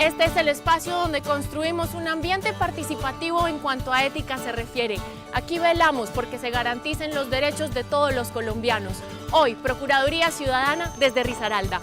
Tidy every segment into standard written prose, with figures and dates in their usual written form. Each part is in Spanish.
Este es el espacio donde construimos un ambiente participativo en cuanto a ética se refiere. Aquí velamos porque se garanticen los derechos de todos los colombianos. Hoy, Procuraduría Ciudadana desde Risaralda.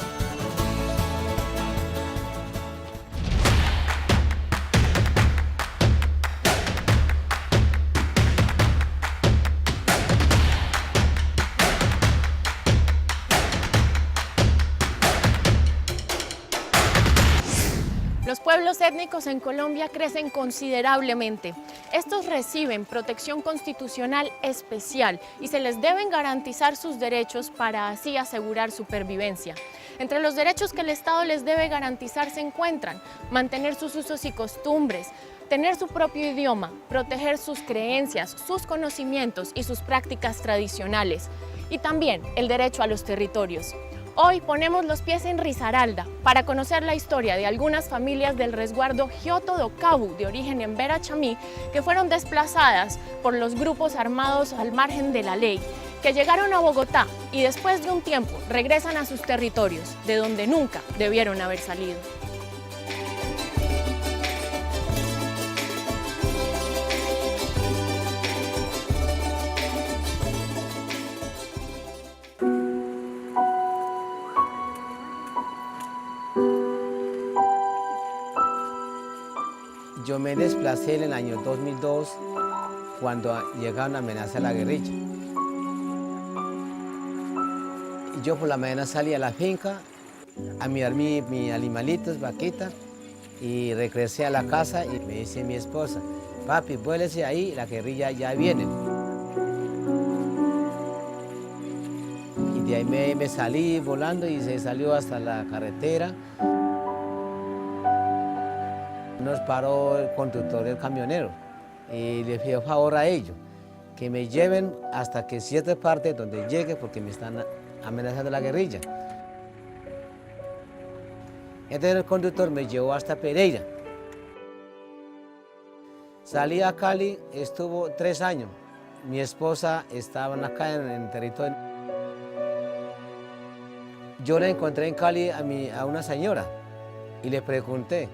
Los pueblos étnicos en Colombia crecen considerablemente. Estos reciben protección constitucional especial y se les deben garantizar sus derechos para así asegurar su pervivencia. Entre los derechos que el Estado les debe garantizar se encuentran mantener sus usos y costumbres, tener su propio idioma, proteger sus creencias, sus conocimientos y sus prácticas tradicionales, y también el derecho a los territorios. Hoy ponemos los pies en Risaralda para conocer la historia de algunas familias del resguardo Giotto do Cabo, de origen Embera Chamí, que fueron desplazadas por los grupos armados al margen de la ley, que llegaron a Bogotá y después de un tiempo regresan a sus territorios, de donde nunca debieron haber salido. Yo me desplacé en el año 2002 cuando llegaron a amenazar la guerrilla. Y yo por la mañana salí a la finca a mirar mis animalitos, vaquitas, y regresé a la casa y me dice mi esposa, papi, vuélese ahí, la guerrilla ya viene. Y de ahí me salí volando y se salió hasta la carretera. Nos paró el conductor del camionero y le pido favor a ellos que me lleven hasta que cierta parte donde llegue porque me están amenazando la guerrilla. Entonces el conductor me llevó hasta Pereira. Salí a Cali, estuvo 3 años. Mi esposa estaba acá en el territorio. Yo la encontré en Cali a una señora y le pregunté,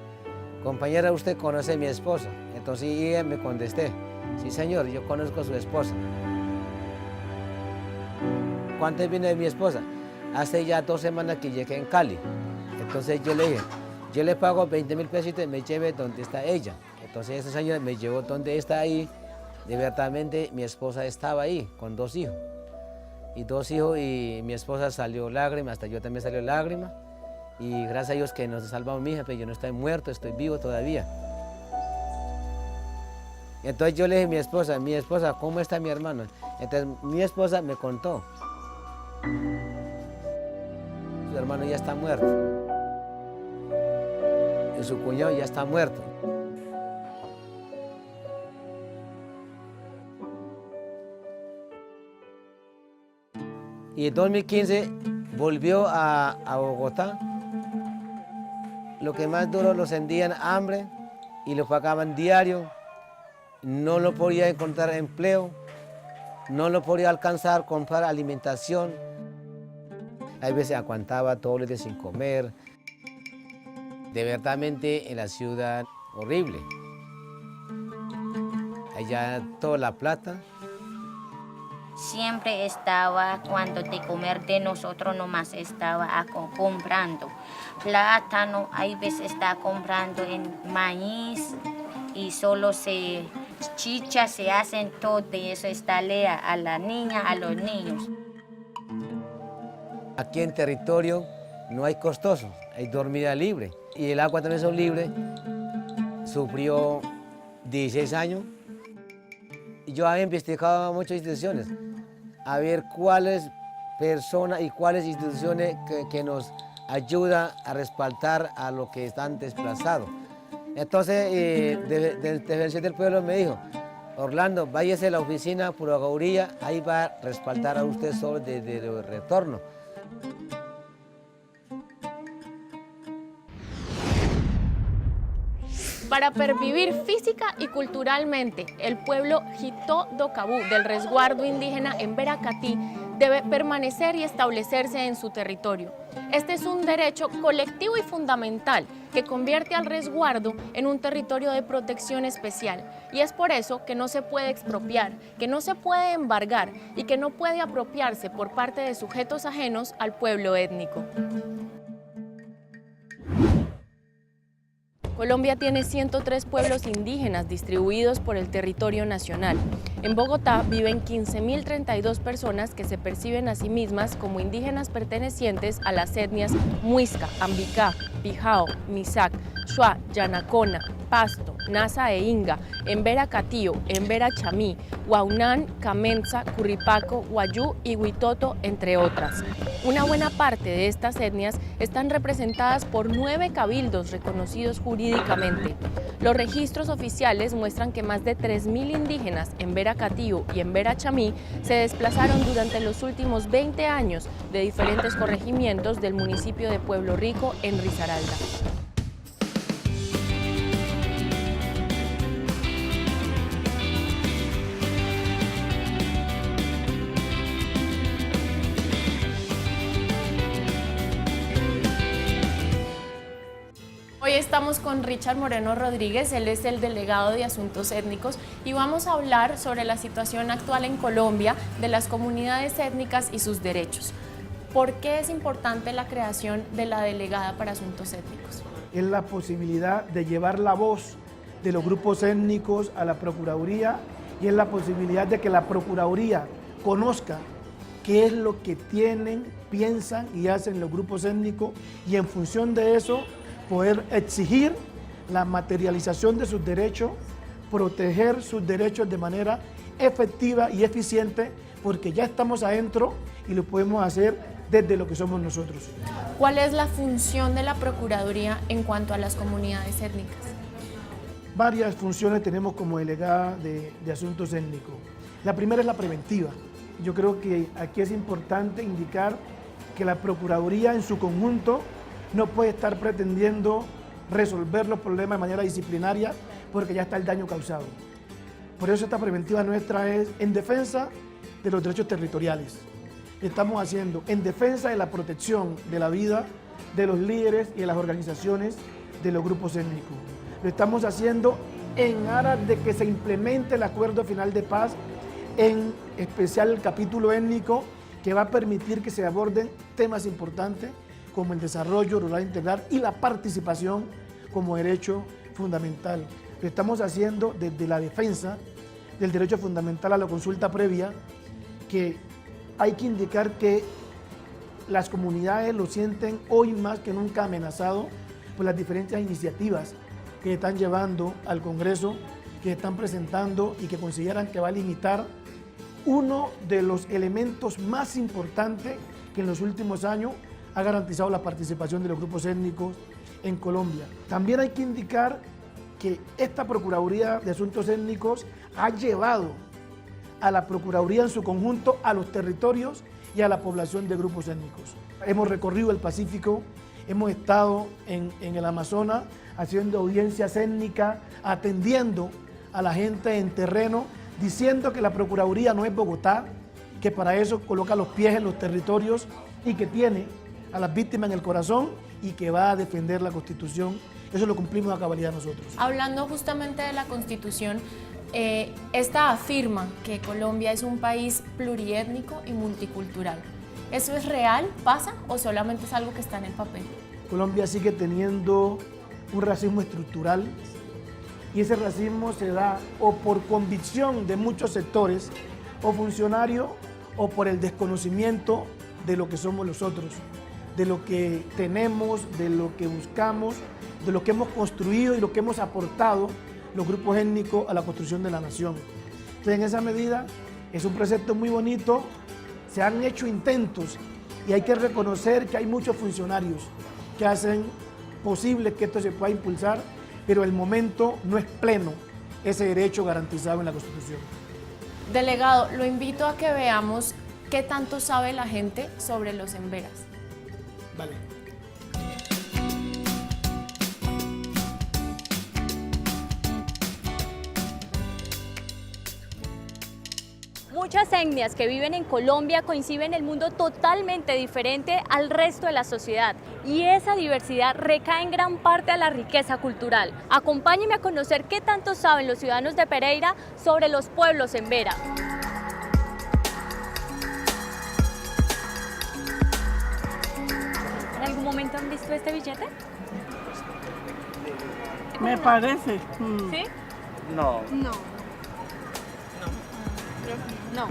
compañera, ¿usted conoce a mi esposa? Entonces ella me contesté, sí señor, yo conozco a su esposa. ¿Cuánto viene de mi esposa? Hace ya 2 semanas que llegué en Cali. Entonces yo le dije, yo le pago 20.000 pesitos y me lleve donde está ella. Entonces ese señor me llevó donde está ahí. De verdadmente mi esposa estaba ahí con 2 hijos. Y 2 hijos y mi esposa salió lágrima, hasta yo también salió lágrima. Y gracias a Dios que nos salvamos mi hija, pero yo no estoy muerto, estoy vivo todavía. Entonces yo le dije a mi esposa, ¿cómo está mi hermano? Entonces mi esposa me contó. Su hermano ya está muerto. Y su cuñado ya está muerto. Y en 2015 volvió a Bogotá. Lo que más duro lo sentían hambre y lo pagaban diario. No lo podía encontrar empleo, no lo podía alcanzar comprar alimentación. A veces aguantaba todo el día sin comer. De verdadmente en la ciudad horrible. Allá toda la plata. Siempre estaba, cuando de comer de nosotros nomás estaba comprando plátano, hay veces está comprando en maíz y solo chicha, se hacen todo de eso, está lea a la niña, a los niños. Aquí en territorio no hay costoso, hay dormida libre y el agua también es libre. Sufrió 16 años. Yo había investigado muchas instituciones, a ver cuáles personas y cuáles instituciones que nos ayudan a respaldar a los que están desplazados. Entonces, Defensa del Pueblo me dijo, Orlando, váyase a la oficina Procuraduría, ahí va a respaldar a usted solo desde el retorno. Para pervivir física y culturalmente, el pueblo Giotto do Cabo del resguardo indígena Embera Catí debe permanecer y establecerse en su territorio. Este es un derecho colectivo y fundamental que convierte al resguardo en un territorio de protección especial, y es por eso que no se puede expropiar, que no se puede embargar y que no puede apropiarse por parte de sujetos ajenos al pueblo étnico. Colombia tiene 103 pueblos indígenas distribuidos por el territorio nacional. En Bogotá viven 15.032 personas que se perciben a sí mismas como indígenas pertenecientes a las etnias Muisca, Ambicá, Pijao, Misac, Shuá, Yanacona, Pasto, Nasa e Inga, Embera Catío, Embera Chamí, Huaunán, Camenza, Curripaco, Guayú y Huitoto, entre otras. Una buena parte de estas etnias están representadas por 9 cabildos reconocidos jurídicamente. Los registros oficiales muestran que más de 3.000 indígenas en Embera Catío y Embera Chamí se desplazaron durante los últimos 20 años de diferentes corregimientos del municipio de Pueblo Rico en Risaralda. Hoy estamos con Richard Moreno Rodríguez, él es el delegado de Asuntos Étnicos y vamos a hablar sobre la situación actual en Colombia de las comunidades étnicas y sus derechos. ¿Por qué es importante la creación de la delegada para Asuntos Étnicos? Es la posibilidad de llevar la voz de los grupos étnicos a la Procuraduría y es la posibilidad de que la Procuraduría conozca qué es lo que tienen, piensan y hacen los grupos étnicos y en función de eso poder exigir la materialización de sus derechos, proteger sus derechos de manera efectiva y eficiente, porque ya estamos adentro y lo podemos hacer desde lo que somos nosotros. ¿Cuál es la función de la Procuraduría en cuanto a las comunidades étnicas? Varias funciones tenemos como delegada de Asuntos Étnicos. La primera es la preventiva. Yo creo que aquí es importante indicar que la Procuraduría en su conjunto no puede estar pretendiendo resolver los problemas de manera disciplinaria porque ya está el daño causado. Por eso esta preventiva nuestra es en defensa de los derechos territoriales. Estamos haciendo en defensa de la protección de la vida de los líderes y de las organizaciones de los grupos étnicos. Lo estamos haciendo en aras de que se implemente el acuerdo final de paz, en especial el capítulo étnico, que va a permitir que se aborden temas importantes como el desarrollo rural integral y la participación como derecho fundamental. Lo estamos haciendo desde la defensa del derecho fundamental a la consulta previa, que hay que indicar que las comunidades lo sienten hoy más que nunca amenazado por las diferentes iniciativas que están llevando al Congreso, que están presentando y que consideran que va a limitar uno de los elementos más importantes que en los últimos años ha garantizado la participación de los grupos étnicos en Colombia. También hay que indicar que esta Procuraduría de Asuntos Étnicos ha llevado a la Procuraduría en su conjunto a los territorios y a la población de grupos étnicos. Hemos recorrido el Pacífico, hemos estado en el Amazonas haciendo audiencias étnicas, atendiendo a la gente en terreno, diciendo que la Procuraduría no es Bogotá, que para eso coloca los pies en los territorios y que tiene a las víctimas en el corazón y que va a defender la Constitución. Eso lo cumplimos a cabalidad nosotros. Hablando justamente de la Constitución, esta afirma que Colombia es un país pluriétnico y multicultural. ¿Eso es real? ¿Pasa? ¿O solamente es algo que está en el papel? Colombia sigue teniendo un racismo estructural y ese racismo se da o por convicción de muchos sectores o funcionarios o por el desconocimiento de lo que somos los otros, de lo que tenemos, de lo que buscamos, de lo que hemos construido y lo que hemos aportado los grupos étnicos a la construcción de la nación. Entonces, en esa medida, es un precepto muy bonito, se han hecho intentos y hay que reconocer que hay muchos funcionarios que hacen posible que esto se pueda impulsar, pero el momento no es pleno ese derecho garantizado en la Constitución. Delegado, lo invito a que veamos qué tanto sabe la gente sobre los emberas. Vale. Muchas etnias que viven en Colombia conciben el mundo totalmente diferente al resto de la sociedad y esa diversidad recae en gran parte a la riqueza cultural. Acompáñenme a conocer qué tanto saben los ciudadanos de Pereira sobre los pueblos embera. ¿En algún momento han visto este billete? Me parece. ¿Sí? No. No. No.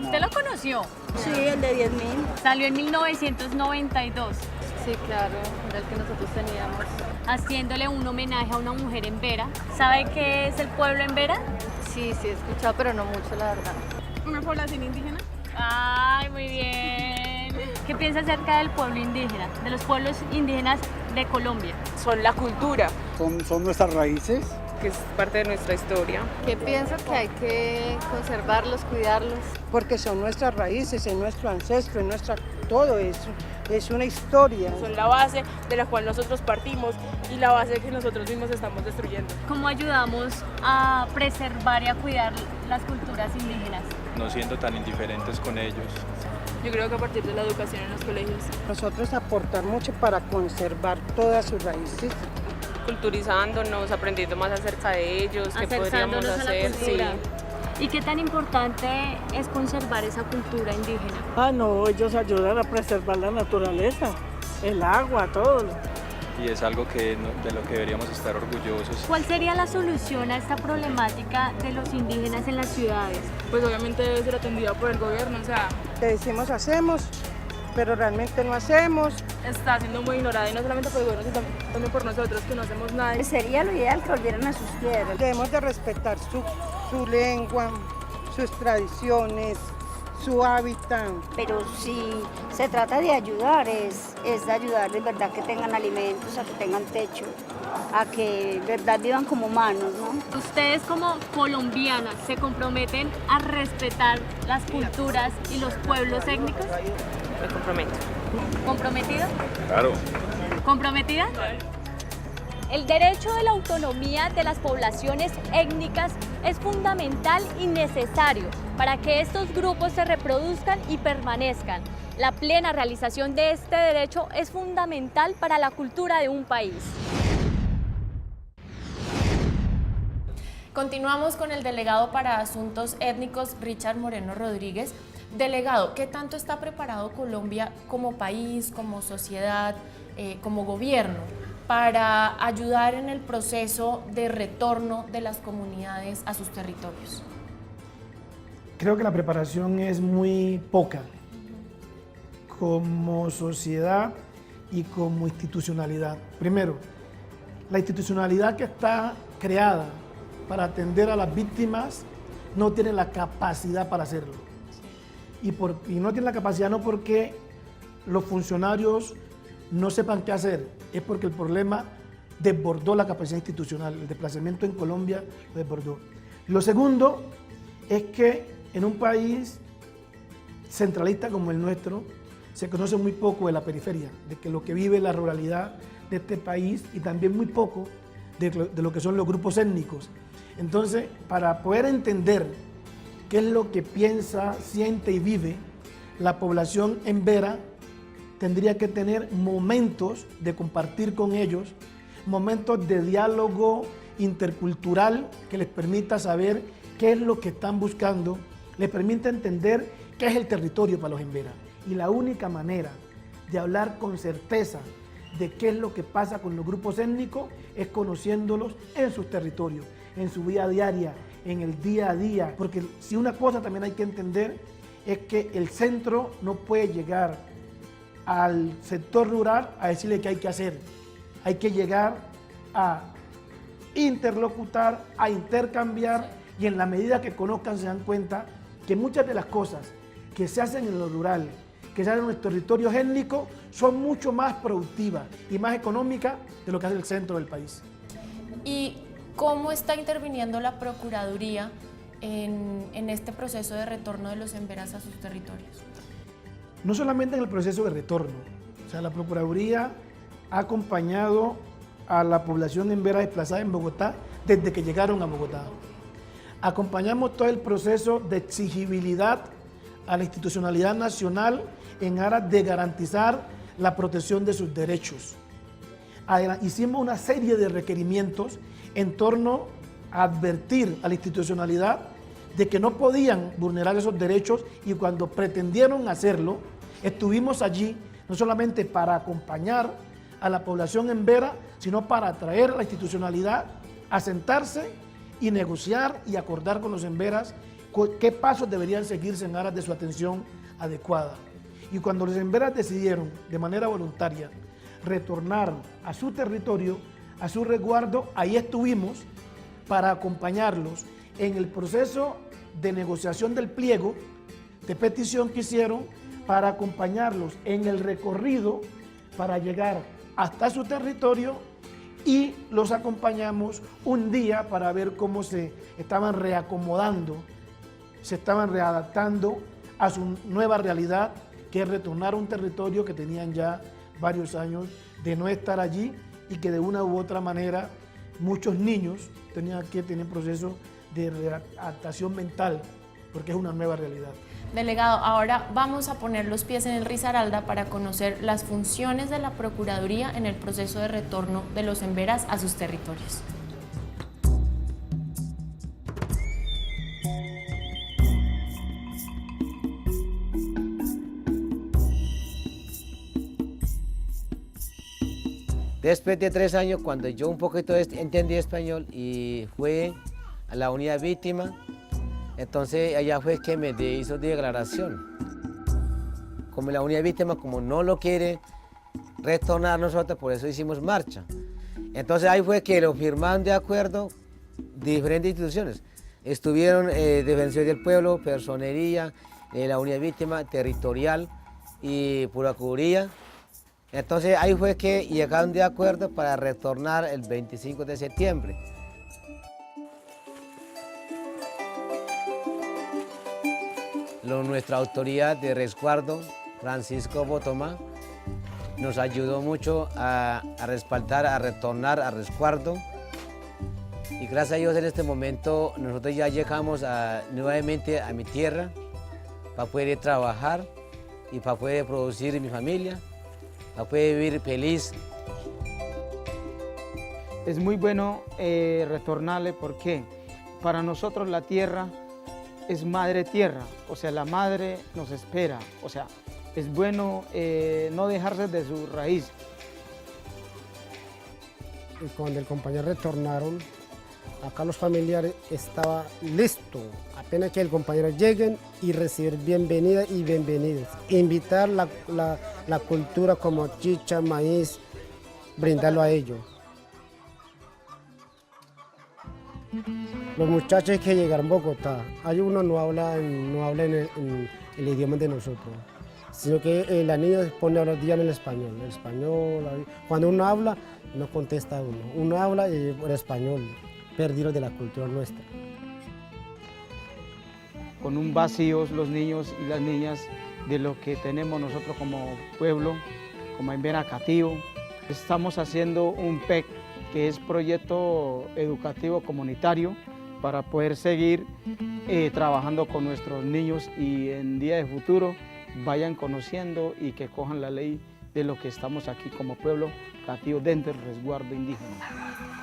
¿Usted lo conoció? Sí, el de 10.000. Salió en 1992, Sí, claro, era el que nosotros teníamos. haciéndole un homenaje a una mujer embera. ¿Sabe qué es el pueblo embera? Sí, sí, he escuchado, pero no mucho, la verdad. ¿Una población indígena? ¡Ay, muy bien! ¿Qué piensa acerca del pueblo indígena, de los pueblos indígenas de Colombia? Son la cultura, Son nuestras raíces. que es parte de nuestra historia. Que pienso que hay que conservarlos, cuidarlos. Porque son nuestras raíces, es nuestro ancestro, es nuestra todo eso. Es una historia. Son la base de la cual nosotros partimos y la base que nosotros mismos estamos destruyendo. ¿Cómo ayudamos a preservar y a cuidar las culturas indígenas? No siendo tan indiferentes con ellos. Yo creo que a partir de la educación en los colegios, Nosotros aportar mucho para conservar todas sus raíces. culturizándonos, aprendiendo más acerca de ellos, qué podríamos Acercándonos a la hacer. cultura. ¿Y qué tan importante es conservar esa cultura indígena? Ah, no, ellos ayudan a preservar la naturaleza, el agua, todo. Y es algo de lo que deberíamos estar orgullosos. ¿Cuál sería la solución a esta problemática de los indígenas en las ciudades? Pues obviamente debe ser atendida por el gobierno, o sea, Que decimos hacemos, pero realmente no hacemos. está siendo muy ignorada y no solamente por el gobierno, sino también por nosotros que no hacemos nada. Sería lo ideal que volvieran a sus tierras. Debemos de respetar su lengua, sus tradiciones, su hábitat. Pero si se trata de ayudar, es de ayudar de verdad que tengan alimentos, a que tengan techo, a que de verdad vivan como humanos, ¿no? Ustedes como colombianas se comprometen a respetar las culturas y los pueblos étnicos. Me comprometo. ¿Comprometido? Claro. ¿Comprometida? El derecho de la autonomía de las poblaciones étnicas es fundamental y necesario para que estos grupos se reproduzcan y permanezcan. La plena realización de este derecho es fundamental para la cultura de un país. Continuamos con el delegado para Asuntos Étnicos, Richard Moreno Rodríguez. Delegado, ¿qué tanto está preparado Colombia como país, como sociedad, como gobierno para ayudar en el proceso de retorno de las comunidades a sus territorios? Creo que la preparación es muy poca como sociedad y como institucionalidad. Primero, la institucionalidad que está creada para atender a las víctimas no tiene la capacidad para hacerlo. Y no tiene la capacidad no porque los funcionarios no sepan qué hacer, es porque el problema desbordó la capacidad institucional. El desplazamiento en Colombia lo desbordó. Lo segundo es que en un país centralista como el nuestro se conoce muy poco de la periferia, de que lo que vive la ruralidad de este país y también muy poco de lo que son los grupos étnicos. Entonces, para poder entender qué es lo que piensa, siente y vive la población embera, tendría que tener momentos de compartir con ellos, momentos de diálogo intercultural que les permita saber qué es lo que están buscando, les permita entender qué es el territorio para los embera. Y la única manera de hablar con certeza de qué es lo que pasa con los grupos étnicos es conociéndolos en sus territorios, en su vida diaria, en el día a día. Porque si una cosa también hay que entender es que el centro no puede llegar al sector rural a decirle qué hay que hacer. Hay que llegar a interlocutar, a intercambiar y en la medida que conozcan se dan cuenta que muchas de las cosas que se hacen en lo rural, que se hacen en los territorios étnicos, son mucho más productivas y más económicas de lo que hace el centro del país. ¿Y cómo está interviniendo la Procuraduría en este proceso de retorno de los emberas a sus territorios? No solamente en el proceso de retorno, o sea, la Procuraduría ha acompañado a la población embera desplazada en Bogotá desde que llegaron a Bogotá. Acompañamos todo el proceso de exigibilidad a la institucionalidad nacional en aras de garantizar la protección de sus derechos. Hicimos una serie de requerimientos en torno a advertir a la institucionalidad de que no podían vulnerar esos derechos, y cuando pretendieron hacerlo, estuvimos allí no solamente para acompañar a la población embera, sino para atraer a la institucionalidad a sentarse y negociar y acordar con los emberas qué pasos deberían seguirse en aras de su atención adecuada. Y cuando los emberas decidieron de manera voluntaria retornar a su territorio, a su resguardo, ahí estuvimos para acompañarlos en el proceso de negociación del pliego de petición que hicieron, para acompañarlos en el recorrido para llegar hasta su territorio, y los acompañamos un día para ver cómo se estaban reacomodando, se estaban readaptando a su nueva realidad, que es retornar a un territorio que tenían ya varios años de no estar allí, y que de una u otra manera muchos niños tenían que tener proceso de readaptación mental, porque es una nueva realidad. Delegado, ahora vamos a poner los pies en el Risaralda para conocer las funciones de la Procuraduría en el proceso de retorno de los emberas a sus territorios. Después de 3 años, cuando yo un poquito entendí español y fui a la unidad víctima, entonces allá fue que me hizo declaración. Como la unidad víctima, como no lo quiere retornar nosotros, por eso hicimos marcha. Entonces ahí fue que lo firmaron de acuerdo diferentes instituciones. Estuvieron Defensores del Pueblo, Personería, la unidad víctima territorial y Procuraduría. Entonces ahí fue que llegaron de acuerdo para retornar el 25 de septiembre. Nuestra autoridad de resguardo, Francisco Botomá, nos ayudó mucho a respaldar, a retornar a resguardo. Y gracias a Dios en este momento nosotros ya llegamos nuevamente a mi tierra para poder trabajar y para poder producir mi familia, para poder vivir feliz. Es muy bueno retornarle porque para nosotros la tierra es madre tierra, o sea, la madre nos espera, o sea, es bueno no dejarse de su raíz. Y cuando el compañero retornaron, acá los familiares estaban listos, apenas que el compañero lleguen y recibir bienvenida y bienvenidos. Invitar la cultura como chicha, maíz, brindarlo a ellos. Los muchachos que llegaron a Bogotá, hay uno no habla en el idioma de nosotros, sino que la niña pone a los días en el español. Cuando uno habla, no contesta uno habla en español, perdido de la cultura nuestra. Con un vacío los niños y las niñas de lo que tenemos nosotros como pueblo, como Embera Catío. Estamos haciendo un PEC, que es Proyecto Educativo Comunitario, para poder seguir trabajando con nuestros niños y en día de futuro vayan conociendo y que cojan la ley de lo que estamos aquí como pueblo catío dentro del resguardo indígena.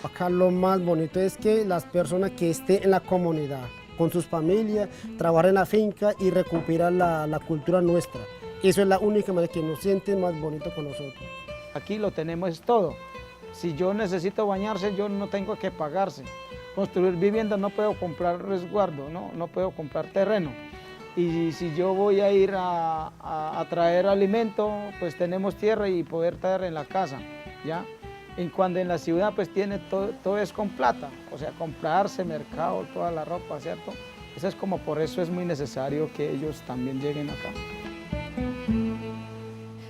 Acá lo más bonito es que las personas que estén en la comunidad, con sus familias, trabajar en la finca y recuperar la cultura nuestra. Eso es la única manera que nos sienten más bonito con nosotros. Aquí lo tenemos todo. Si yo necesito bañarse, yo no tengo que pagarse. Construir vivienda, no puedo comprar resguardo, no puedo comprar terreno. Y si yo voy a ir a traer alimento, pues tenemos tierra y poder traer en la casa, ¿ya? Y cuando en la ciudad pues tiene todo es con plata, o sea, comprarse, mercado, toda la ropa, ¿cierto? Eso es como por eso es muy necesario que ellos también lleguen acá.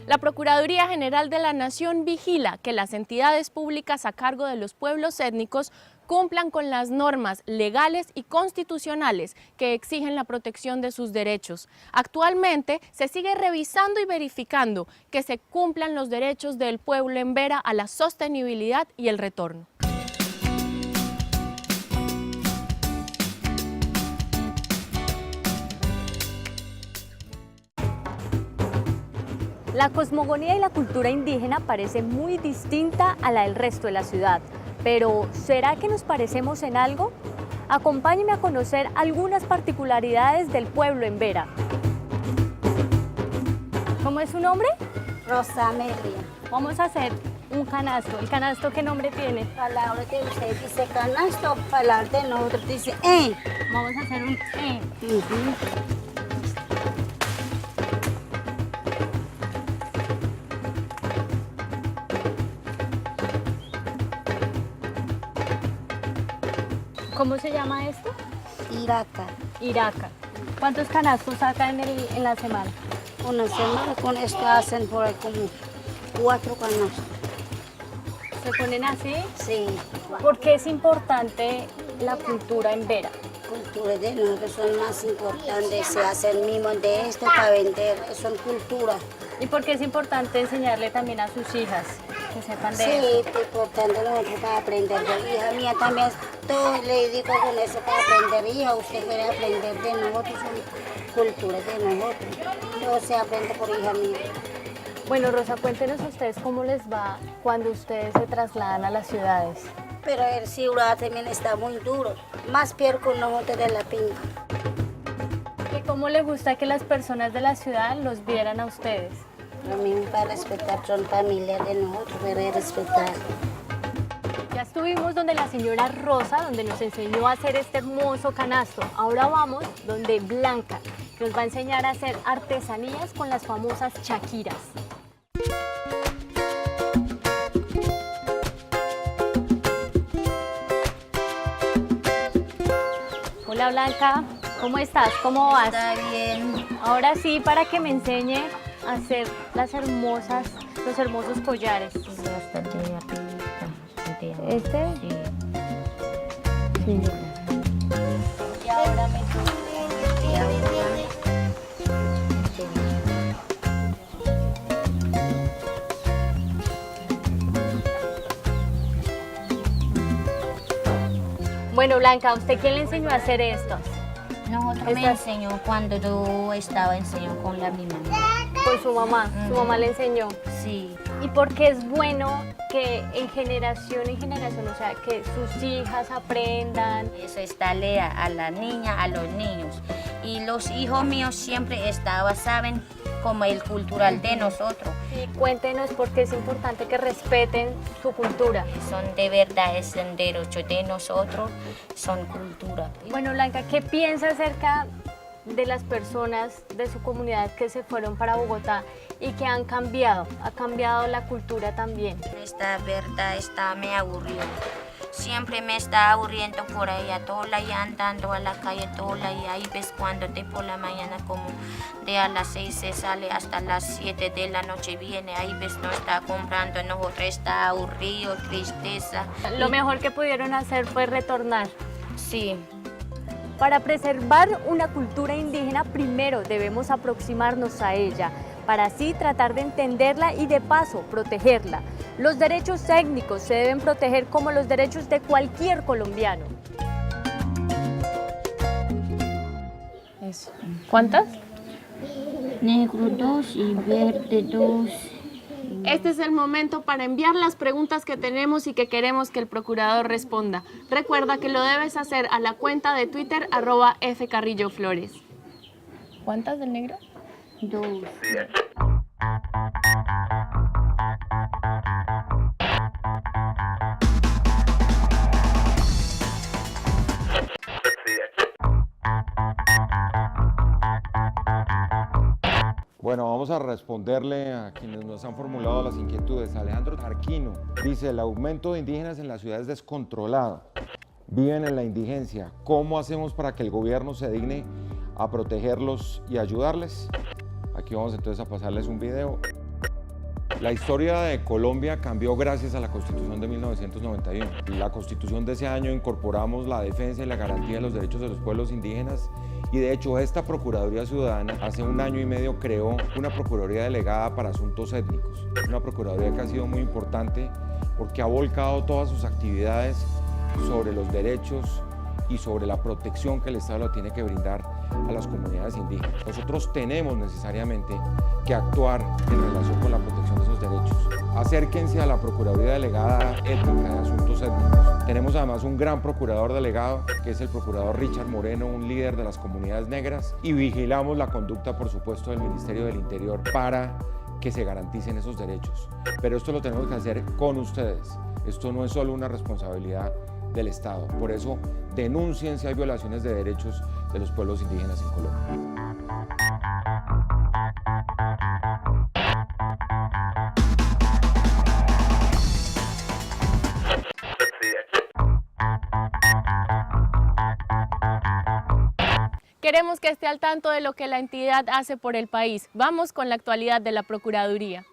La Procuraduría General de la Nación vigila que las entidades públicas a cargo de los pueblos étnicos cumplan con las normas legales y constitucionales que exigen la protección de sus derechos. Actualmente se sigue revisando y verificando que se cumplan los derechos del pueblo embera a la sostenibilidad y el retorno. La cosmogonía y la cultura indígena parece muy distinta a la del resto de la ciudad, pero ¿será que nos parecemos en algo? Acompáñenme a conocer algunas particularidades del pueblo en Vera. ¿Cómo es su nombre? Rosa Amelia. Vamos a hacer un canasto. ¿El canasto qué nombre tiene? Palabra que usted dice canasto, palabra de nosotros dice Vamos a hacer un ¿Cómo se llama esto? Iraca. Iraca. ¿Cuántos canastos saca en la semana? Una semana con esto hacen por ahí como 4 canastos. ¿Se ponen así? Sí. ¿Por qué es importante la cultura en Vera? Cultura de nosotros son más importantes, se hacen mimos de esto para vender, son cultura. ¿Y por qué es importante enseñarle también a sus hijas que sepan de eso? Sí, es importante nosotros para aprender de hija mía también, todo le digo con eso para aprender hija, usted quiere aprender de nosotros, son cultura de nosotros, todo se aprende por hija mía. Bueno, Rosa, cuéntenos a ustedes cómo les va cuando ustedes se trasladan a las ciudades. Pero el ciudad también está muy duro, más peor con nosotros de la finca. ¿Y cómo les gusta que las personas de la ciudad los vieran a ustedes? Lo mismo para respetar, son familia de nosotros, para respetar. Ya estuvimos donde la señora Rosa, donde nos enseñó a hacer este hermoso canasto. Ahora vamos donde Blanca, que nos va a enseñar a hacer artesanías con las famosas chaquiras. Hola Blanca, ¿cómo estás? ¿Cómo vas? Está bien. Ahora sí, para que me enseñe a hacer los hermosos collares. ¿Este? Sí. Sí. Y ahora me Bueno, Blanca, ¿a usted quién le enseñó a hacer estos? Nosotros me enseñó cuando yo estaba enseñando con la mi mamá. Con su mamá, su mamá le enseñó. Sí. ¿Y por qué es bueno que en generación, o sea, que sus hijas aprendan? Eso está lea a la niña, a los niños. Y los hijos míos siempre saben como el cultural de nosotros. Sí, cuéntenos por qué es importante que respeten su cultura. Son de verdad, es un derecho de nosotros, son cultura. Bueno, Blanca, ¿qué piensa acerca de las personas de su comunidad que se fueron para Bogotá y que han cambiado? Ha cambiado la cultura también. Esta verdad me aburrió. Siempre me está aburriendo por ahí, toda y andando a la calle toda y ahí ves cuando de por la mañana como de a las 6 se sale hasta las 7 de la noche viene, ahí ves no está comprando, nosotros está aburrido, tristeza. Lo mejor que pudieron hacer fue retornar. Sí. Para preservar una cultura indígena, primero debemos aproximarnos a ella, para así tratar de entenderla y de paso protegerla. Los derechos étnicos se deben proteger como los derechos de cualquier colombiano. Eso. ¿Cuántas? Negro 2 y verde 2. Este es el momento para enviar las preguntas que tenemos y que queremos que el procurador responda. Recuerda que lo debes hacer a la cuenta de Twitter @fcarrilloflores. ¿Cuántas del negro? 2. Bueno, vamos a responderle a quienes nos han formulado las inquietudes. Alejandro Tarquino dice, el aumento de indígenas en la ciudad es descontrolado. Viven en la indigencia. ¿Cómo hacemos para que el gobierno se digne a protegerlos y ayudarles? Aquí vamos entonces a pasarles un video. La historia de Colombia cambió gracias a la Constitución de 1991. En la Constitución de ese año incorporamos la defensa y la garantía de los derechos de los pueblos indígenas y de hecho esta Procuraduría Ciudadana hace 1 año y medio creó una Procuraduría Delegada para Asuntos Étnicos. Una Procuraduría que ha sido muy importante porque ha volcado todas sus actividades sobre los derechos y sobre la protección que el Estado le tiene que brindar a las comunidades indígenas. Nosotros tenemos necesariamente que actuar en relación con la protección de esos derechos. Acérquense a la Procuraduría Delegada Étnica de Asuntos Étnicos. Tenemos además un gran procurador delegado, que es el procurador Richard Moreno, un líder de las comunidades negras, y vigilamos la conducta, por supuesto, del Ministerio del Interior para que se garanticen esos derechos. Pero esto lo tenemos que hacer con ustedes. Esto no es solo una responsabilidad del Estado. Por eso, denuncien si hay violaciones de derechos de los pueblos indígenas en Colombia. Queremos que esté al tanto de lo que la entidad hace por el país. Vamos con la actualidad de la Procuraduría.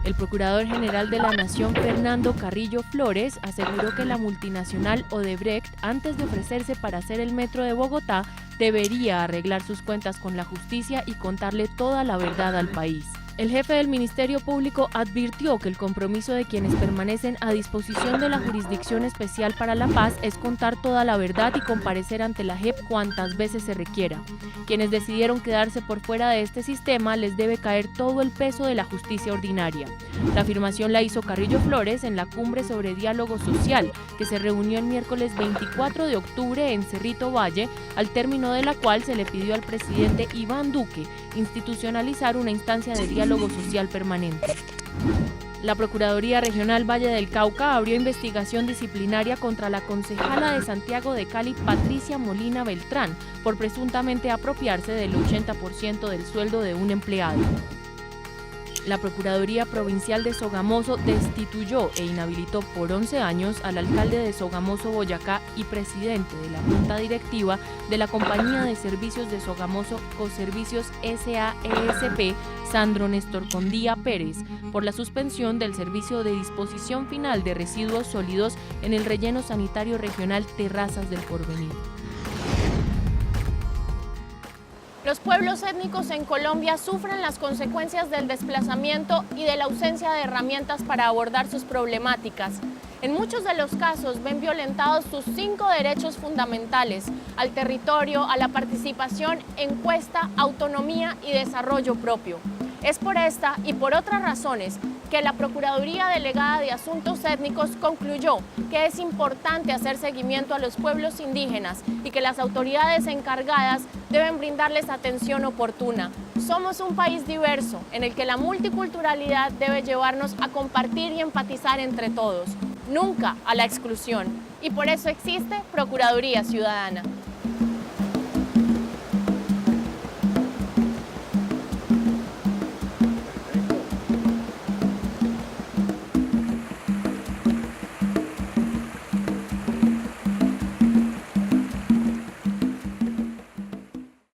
El Procurador General de la Nación, Fernando Carrillo Flores, aseguró que la multinacional Odebrecht, antes de ofrecerse para hacer el metro de Bogotá, debería arreglar sus cuentas con la justicia y contarle toda la verdad al país. El jefe del Ministerio Público advirtió que el compromiso de quienes permanecen a disposición de la Jurisdicción Especial para la Paz es contar toda la verdad y comparecer ante la JEP cuantas veces se requiera. Quienes decidieron quedarse por fuera de este sistema les debe caer todo el peso de la justicia ordinaria. La afirmación la hizo Carrillo Flores en la Cumbre sobre Diálogo Social, que se reunió el miércoles 24 de octubre en Cerrito Valle, al término de la cual se le pidió al presidente Iván Duque institucionalizar una instancia de diálogo social permanente. La Procuraduría Regional Valle del Cauca abrió investigación disciplinaria contra la concejala de Santiago de Cali, Patricia Molina Beltrán, por presuntamente apropiarse del 80% del sueldo de un empleado. La Procuraduría Provincial de Sogamoso destituyó e inhabilitó por 11 años al alcalde de Sogamoso, Boyacá, y presidente de la Junta Directiva de la Compañía de Servicios de Sogamoso Coservicios S.A.E.S.P., Sandro Néstor Condía Pérez, por la suspensión del servicio de disposición final de residuos sólidos en el relleno sanitario regional Terrazas del Porvenir. Los pueblos étnicos en Colombia sufren las consecuencias del desplazamiento y de la ausencia de herramientas para abordar sus problemáticas. En muchos de los casos ven violentados sus 5 derechos fundamentales: al territorio, a la participación, encuesta, autonomía y desarrollo propio. Es por esta y por otras razones que la Procuraduría Delegada de Asuntos Étnicos concluyó que es importante hacer seguimiento a los pueblos indígenas y que las autoridades encargadas deben brindarles atención oportuna. Somos un país diverso en el que la multiculturalidad debe llevarnos a compartir y empatizar entre todos, nunca a la exclusión. Y por eso existe Procuraduría Ciudadana.